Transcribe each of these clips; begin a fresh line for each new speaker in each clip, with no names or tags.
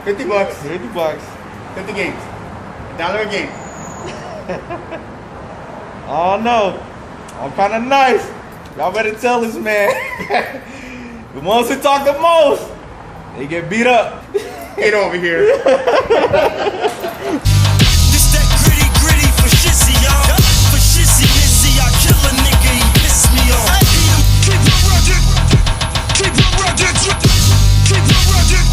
50 bucks.
50 bucks.
50 games. $1 a game.
Oh no. I'm kind of nice. Y'all better tell this man. The ones who talk the most, they get beat up.
Get over here.
This that gritty for shizzy, y'all. For shizzy, I kill a nigga, he piss me off. Keep it rugged. Keep it rugged. Keep it rugged.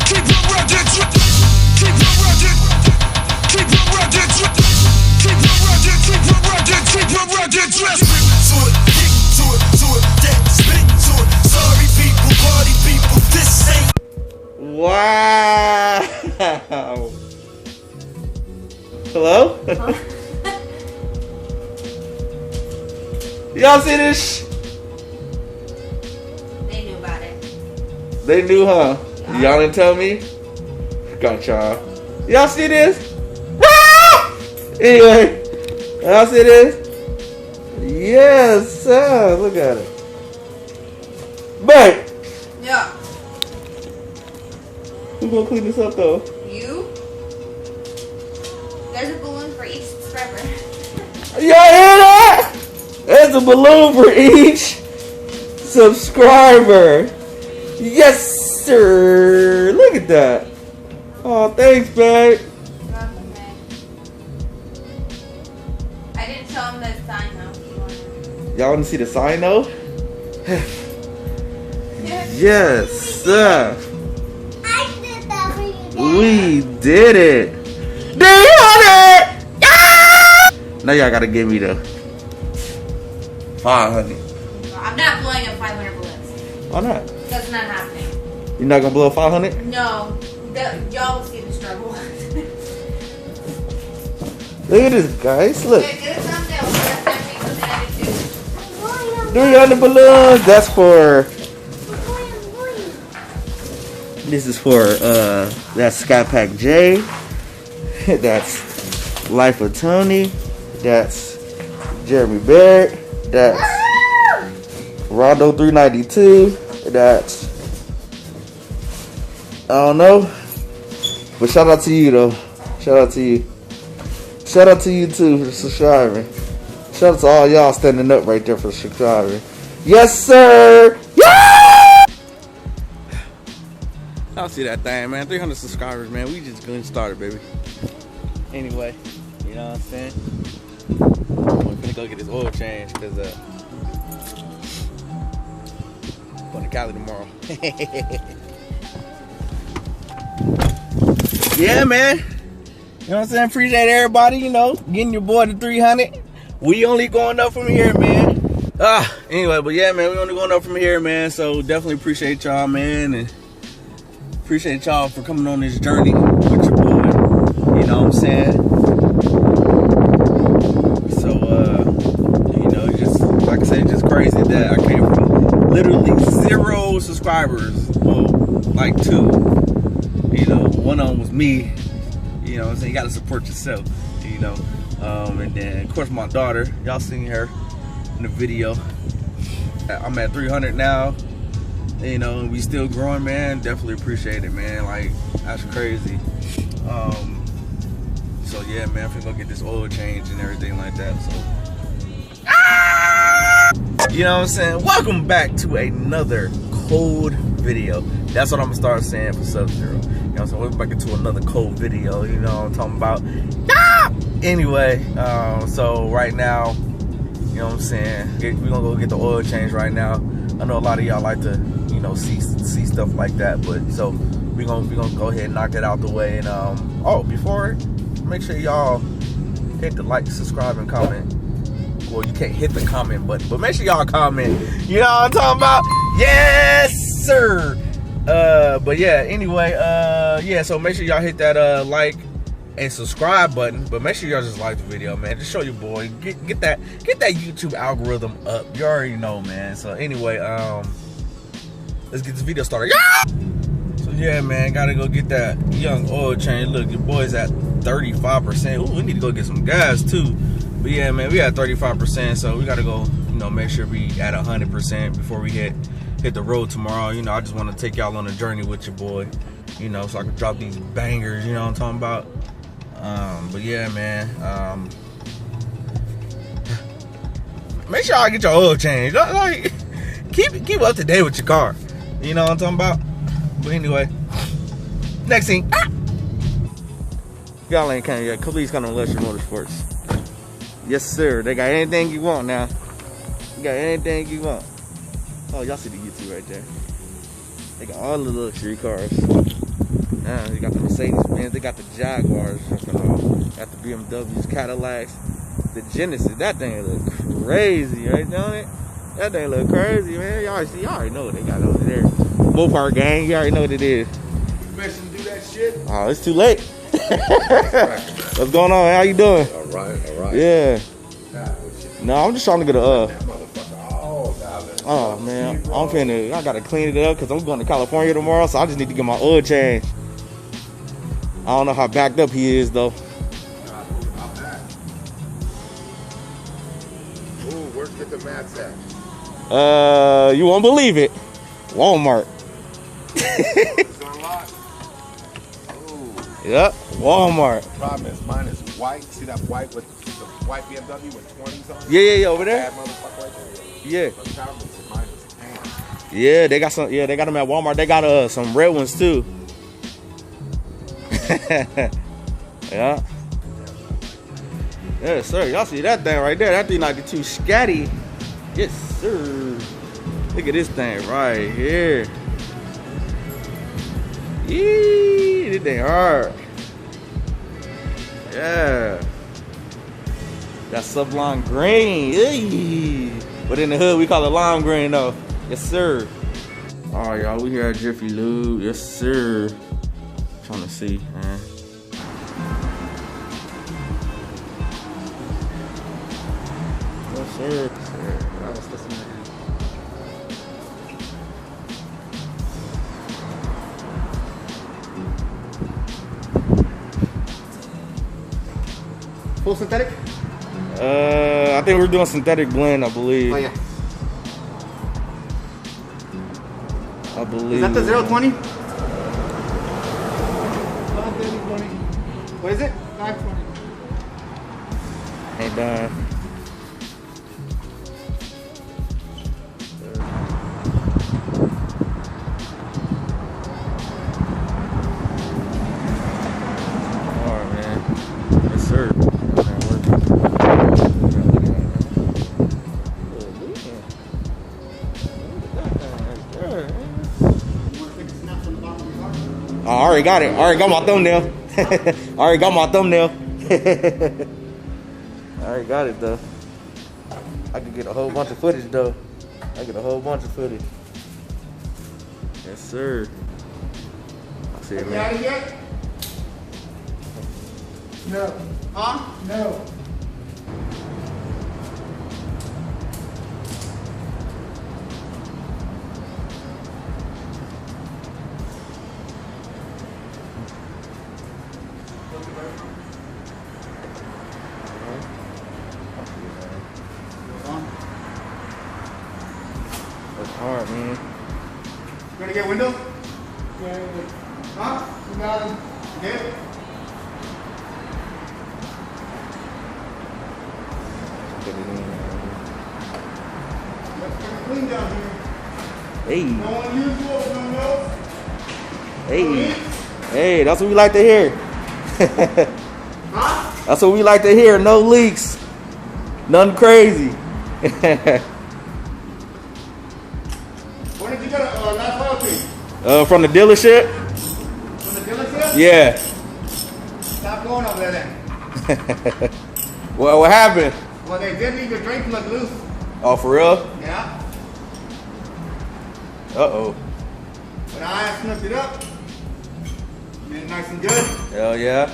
Keep it rugged. Keep it rugged. Keep it rugged. Keep it rugged. Keep it rugged. Keep it rugged. Dress to it. Kick to it. To it. Dead. Spit to it. Sorry people, party people. This ain't.
Wow. Hello?
Huh?
Y'all see this?
They knew about it.
They knew, huh? Y'all didn't tell me? Got y'all. Y'all see this? Ah! Anyway, y'all see this? Yes, sir. Look at it. But
Yeah.
who's gonna clean this up though?
You? There's a balloon for each subscriber.
Y'all hear that? There's a balloon for each subscriber. Yes, sir. Look at that. Oh, thanks, babe.
Okay. I didn't tell him the sign though.
Y'all want to see the sign though? Yes, sir. We did it. 300. Ah! Now y'all gotta give me the 500.
I'm not blowing up 500 balloons.
Why not?
That's not happening.
You're not gonna blow 500?
No. Y'all will see the struggle.
Look at this, guys. Look,
Get a thumbnail. That's something that I did too.
300 balloons. That's for. This is for that's Sky Pack J. That's Life of Tony. That's Jeremy Barrett. That's Rondo 392. That's I don't know. But shout out to you though. Shout out to you. Shout out to you too for subscribing. Shout out to all y'all standing up right there for subscribing. Yes, sir. Yeah! I'll see that thing, man. 300 subscribers, man. We just getting started, baby. Anyway, you know what I'm saying? I'm gonna go get this oil change because I'm going to Cali tomorrow. Yeah, man. You know what I'm saying? Appreciate everybody, you know, getting your boy to 300. We only going up from here, man. Anyway, but yeah, man, we only going up from here, man. So definitely appreciate y'all, man, and appreciate y'all for coming on this journey with your boy. You know what I'm saying? So, you know, just like I said, just crazy that I came from literally 0 subscribers. Well, like 2. You know, one of them was me. You know what I'm saying? You gotta support yourself, you know. And then, of course, my daughter. Y'all seen her in the video. I'm at 300 now. You know, we still growing, man. Definitely appreciate it, man. Like, that's crazy. So, yeah, man, I'm finna go get this oil change and everything like that, so. You know what I'm saying? Welcome back to another cold video. That's what I'm gonna start saying for Subzero. You know what I'm saying? We're back into another cold video, you know what I'm talking about. Anyway, so right now, you know what I'm saying, we're gonna go get the oil change right now. I know a lot of y'all like to, you know, see stuff like that, but so we're gonna go ahead and knock that out the way. And oh, before, make sure y'all hit the like, subscribe, and comment. Well, you can't hit the comment button, but make sure y'all comment. You know what I'm talking about? Yes, sir. But yeah, anyway, yeah, so make sure y'all hit that like and subscribe button, but make sure y'all just like the video, man. Just show your boy, get that YouTube algorithm up. You already know, man. So anyway, let's get this video started. Yeah! So yeah, man, gotta go get that young oil change. Look, your boy's at 35%. Ooh, we need to go get some gas too. But yeah, man, we at 35%, so we gotta go, you know, make sure we at 100% before we hit the road tomorrow. You know, I just want to take y'all on a journey with your boy. you know, so I can drop these bangers, you know what I'm talking about. But yeah, man, make sure I get your oil changed. Like, keep up to date with your car, you know what I'm talking about. But anyway, next thing, y'all ain't kind of yet. Please come to Luxury Motorsports. Yes, sir. They got anything you want now. You got anything you want. Oh, y'all see the YouTube right there. They got all the luxury cars. They got the Mercedes-Benz. They got the Jaguars. Got the BMWs, Cadillacs, the Genesis. That thing look crazy, right, don't it? That thing look crazy, man. Y'all already know what they got over there. Mopar gang, you already know what it is.
Permission to do that shit?
Oh, it's too late. What's going on? How you doing?
All right.
Yeah. No, I'm just trying to get a
That motherfucker all dialed.
oh man, I gotta clean it up because I'm going to California tomorrow, so I just need to get my oil changed. I don't know how backed up he is though.
Ooh, where's get the mats at?
You won't believe it. Walmart.
It's unlocked. Ooh.
Yep, Walmart.
Problem is, mine is white. See that white with the white BMW with 20s on it?
Yeah, over there.
Bad motherfucker right there.
Yeah.
The problem is, mine is tan.
Yeah, they got some. Yeah, they got them at Walmart. They got some red ones too. Yeah. Yes, sir. Y'all see that thing right there? That thing like too scatty. Yes, sir. Look at this thing right here. Yee, this thing hard. Yeah. That sublime green. Yee. But in the hood, we call it lime green though. Yes, sir. All right, y'all. We here at Jiffy Lube. Yes, sir. Trying to see, man. Yes, sir.
Full synthetic?
I think we're doing synthetic blend, I believe.
Oh yeah.
I believe.
Is that the 020? 20. What is it? 520.
Ain't done. Alright, man. Yes, sir. I already got it. Already got my thumbnail. Already got my thumbnail. I already got it though. I could get a whole bunch of footage though. I get a whole bunch of footage. Yes, sir. I see it,
You
man.
out of yet? No. Huh? No.
That's hard, man.
You gonna get windows? Yeah. Huh? You got them. Yeah.
Get it in, man.
Let's get it clean down here.
Hey,
No unusual, no notes.
hey, hey, that's what we like to hear.
Huh?
That's what we like to hear. No leaks. Nothing crazy.
When did you get a last oil change?
From the dealership?
From the dealership?
Yeah.
Stop going over there then.
What happened?
Well, they did leave your drain plug loose.
Oh, for real?
Yeah.
Uh-oh.
But I snuffed it up. Made it nice and good.
Hell yeah.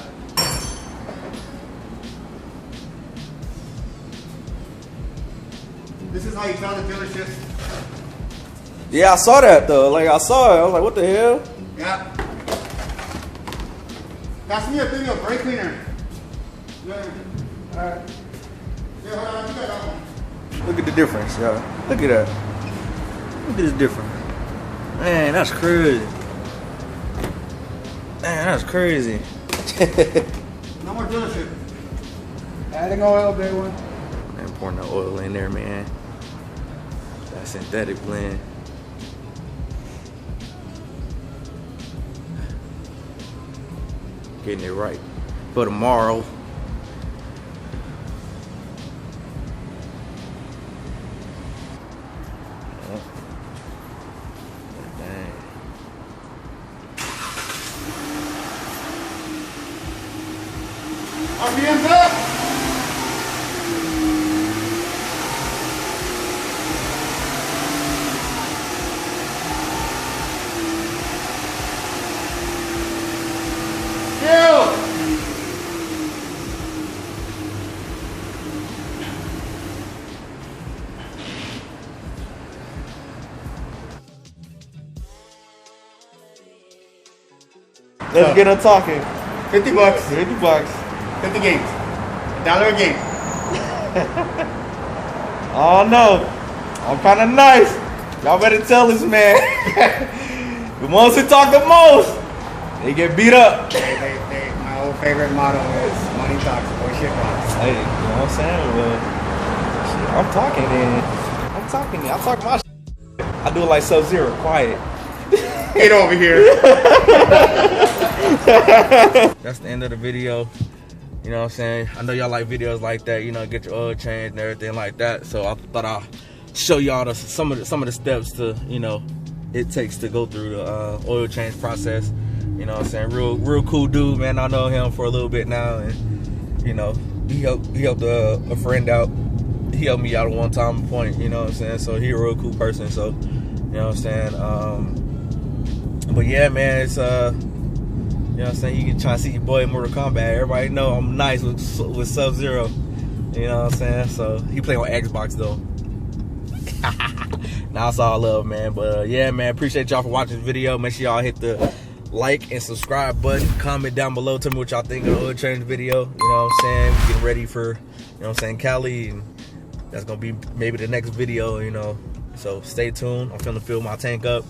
This is how you tell the dealerships.
Yeah, I saw that though. Like, I saw it. I was like, what the hell?
Yeah. Pass me a thing of brake cleaner. Yeah. Alright. Yeah, hold on, you got that one.
Look at the difference, y'all. Look at that. Look at this difference. Man, that's crazy. Man, that's crazy.
No more dealership. Adding oil, day one.
Man, pouring that oil in there, man. That synthetic blend. Getting it right for tomorrow. Dang.
RPM's up.
Let's get her talking.
$50.
50 bucks.
50 games. $1 a game.
Oh no, I'm kind of nice. Y'all better tell this man. The ones who talk the most, they get beat up.
My old favorite motto is money talks, bullshit talks.
Hey, you know what I'm saying? Well, shit, I'm talking then. I'm talking my shit. I do it like Sub-Zero, quiet.
Get over here.
That's the end of the video. You know what I'm saying? I know y'all like videos like that, you know, get your oil changed and everything like that. So I thought I'll show y'all some of the steps to, you know, it takes to go through the oil change process. You know what I'm saying? Real cool dude, man. I know him for a little bit now, and you know, he helped a friend out. He helped me out at one time point, you know what I'm saying? So he a real cool person, so you know what I'm saying? But yeah, man, it's you know what I'm saying? You can try to see your boy in Mortal Kombat. Everybody know I'm nice with Sub-Zero. You know what I'm saying? So he play on Xbox though. Now it's all love, man. But yeah, man, appreciate y'all for watching this video. Make sure y'all hit the like and subscribe button. Comment down below. Tell me what y'all think of the oil change video. You know what I'm saying? We're getting ready for, you know what I'm saying, Cali. And that's going to be maybe the next video, you know. So stay tuned. I'm finna fill my tank up.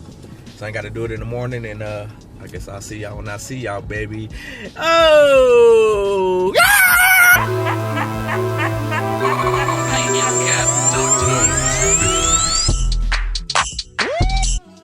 So I ain't got to do it in the morning. And I guess I'll see y'all when I see y'all, baby. Oh, yeah!